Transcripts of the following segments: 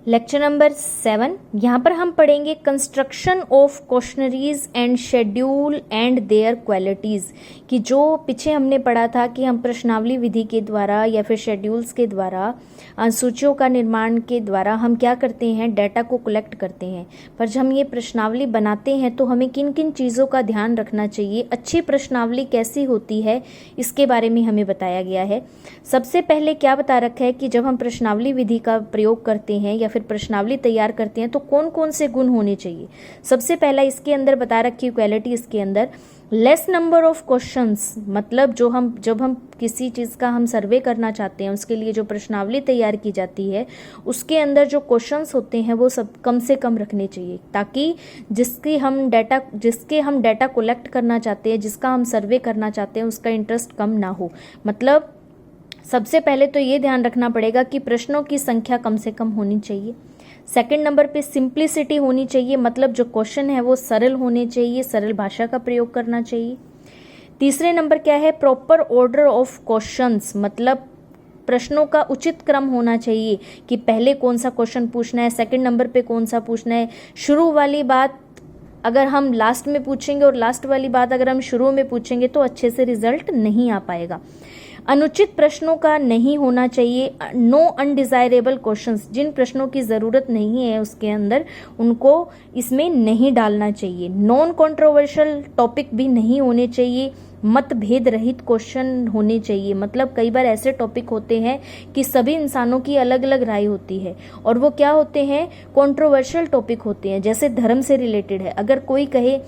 Lecture number 7। यहाँ पर हम पढ़ेंगे construction of questionnaires and schedule and their qualities, कि जो पीछे हमने पढ़ा था कि हम प्रश्नावली विधि के द्वारा या फिर शेड्यूल्स के द्वारा, सूचियों का निर्माण के द्वारा हम क्या करते हैं, डाटा को कलेक्ट करते हैं। पर जब हम ये प्रश्नावली बनाते हैं तो हमें किन किन चीज़ों का ध्यान रखना चाहिए, अच्छी प्रश्नावली कैसी होती है, इसके बारे में हमें बताया गया है। सबसे पहले क्या बता रखा है कि जब हम प्रश्नावली विधि का प्रयोग करते हैं या फिर प्रश्नावली तैयार करते हैं तो कौन कौन से गुण होने चाहिए। सबसे पहला इसके अंदर बता रखी क्वालिटी, इसके अंदर लेस नंबर ऑफ क्वेश्चंस, मतलब जब हम किसी चीज़ का हम सर्वे करना चाहते हैं, उसके लिए जो प्रश्नावली तैयार की जाती है उसके अंदर जो क्वेश्चंस होते हैं वो सब कम से कम रखने चाहिए, ताकि जिसके हम डाटा कलेक्ट करना चाहते हैं, जिसका हम सर्वे करना चाहते हैं, उसका इंटरेस्ट कम ना हो। मतलब सबसे पहले तो ये ध्यान रखना पड़ेगा कि प्रश्नों की संख्या कम से कम होनी चाहिए। सेकंड नंबर पे सिंप्लिसिटी होनी चाहिए, मतलब जो क्वेश्चन है वो सरल होने चाहिए, सरल भाषा का प्रयोग करना चाहिए। तीसरे नंबर क्या है, प्रॉपर ऑर्डर ऑफ क्वेश्चंस, मतलब प्रश्नों का उचित क्रम होना चाहिए कि पहले कौन सा क्वेश्चन पूछना है, सेकंड नंबर पे कौन सा पूछना है। शुरू वाली बात अगर हम लास्ट में पूछेंगे और लास्ट वाली बात अगर हम शुरू में पूछेंगे तो अच्छे से रिजल्ट नहीं आ पाएगा। अनुचित प्रश्नों का नहीं होना चाहिए। नो अनडिजायरेबल क्वेश्चंस, जिन प्रश्नों की ज़रूरत नहीं है उसके अंदर उनको इसमें नहीं डालना चाहिए। नॉन कंट्रोवर्शियल टॉपिक भी नहीं होने चाहिए। मतभेद रहित क्वेश्चन होने चाहिए, मतलब कई बार ऐसे टॉपिक होते हैं कि सभी इंसानों की अलग अलग राय होती है और वो क्या होते हैं, कंट्रोवर्शियल टॉपिक होते हैं। जैसे धर्म से रिलेटेड है, अगर कोई कहे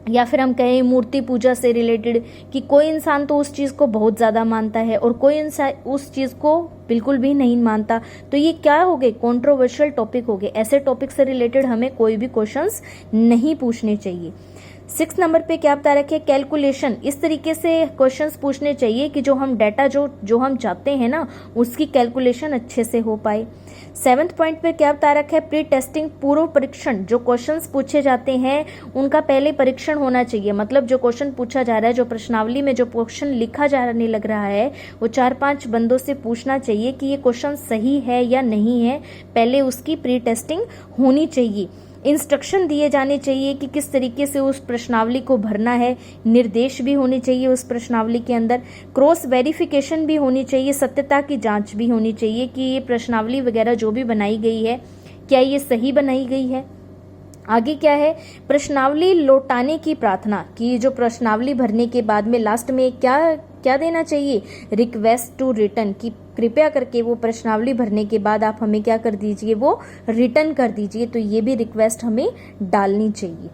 या फिर हम कहें मूर्ति पूजा से रिलेटेड, कि कोई इंसान तो उस चीज़ को बहुत ज़्यादा मानता है और कोई इंसान उस चीज़ को बिल्कुल भी नहीं मानता, तो ये क्या हो गए, कंट्रोवर्शियल टॉपिक हो गए। ऐसे टॉपिक से रिलेटेड हमें कोई भी क्वेश्चंस नहीं पूछने चाहिए। 6 नंबर पे क्या बता रखे, कैलकुलेशन, इस तरीके से क्वेश्चंस पूछने चाहिए कि जो हम डाटा जो हम चाहते हैं ना उसकी कैलकुलेशन अच्छे से हो पाए। 7th पॉइंट पे क्या बता रखा है, प्री टेस्टिंग, पूर्व परीक्षण। जो क्वेश्चंस पूछे जाते हैं उनका पहले परीक्षण होना चाहिए, मतलब जो क्वेश्चन पूछा जा रहा है, जो प्रश्नावली में जो क्वेश्चन लिखा जाने लग रहा है वो 4-5 बंदों से पूछना चाहिए कि ये क्वेश्चन सही है या नहीं है, पहले उसकी प्री टेस्टिंग होनी चाहिए। इंस्ट्रक्शन दिए जाने चाहिए कि किस तरीके से उस प्रश्नावली को भरना है, निर्देश भी होने चाहिए उस प्रश्नावली के अंदर। क्रॉस वेरिफिकेशन भी होनी चाहिए, सत्यता की जांच भी होनी चाहिए कि ये प्रश्नावली वगैरह जो भी बनाई गई है क्या ये सही बनाई गई है। आगे क्या है, प्रश्नावली लौटाने की प्रार्थना, कि जो प्रश्नावली भरने के बाद में लास्ट में क्या देना चाहिए, रिक्वेस्ट टू रिटर्न, कि कृपया करके वो प्रश्नावली भरने के बाद आप हमें क्या कर दीजिए, वो रिटर्न कर दीजिए। तो ये भी रिक्वेस्ट हमें डालनी चाहिए।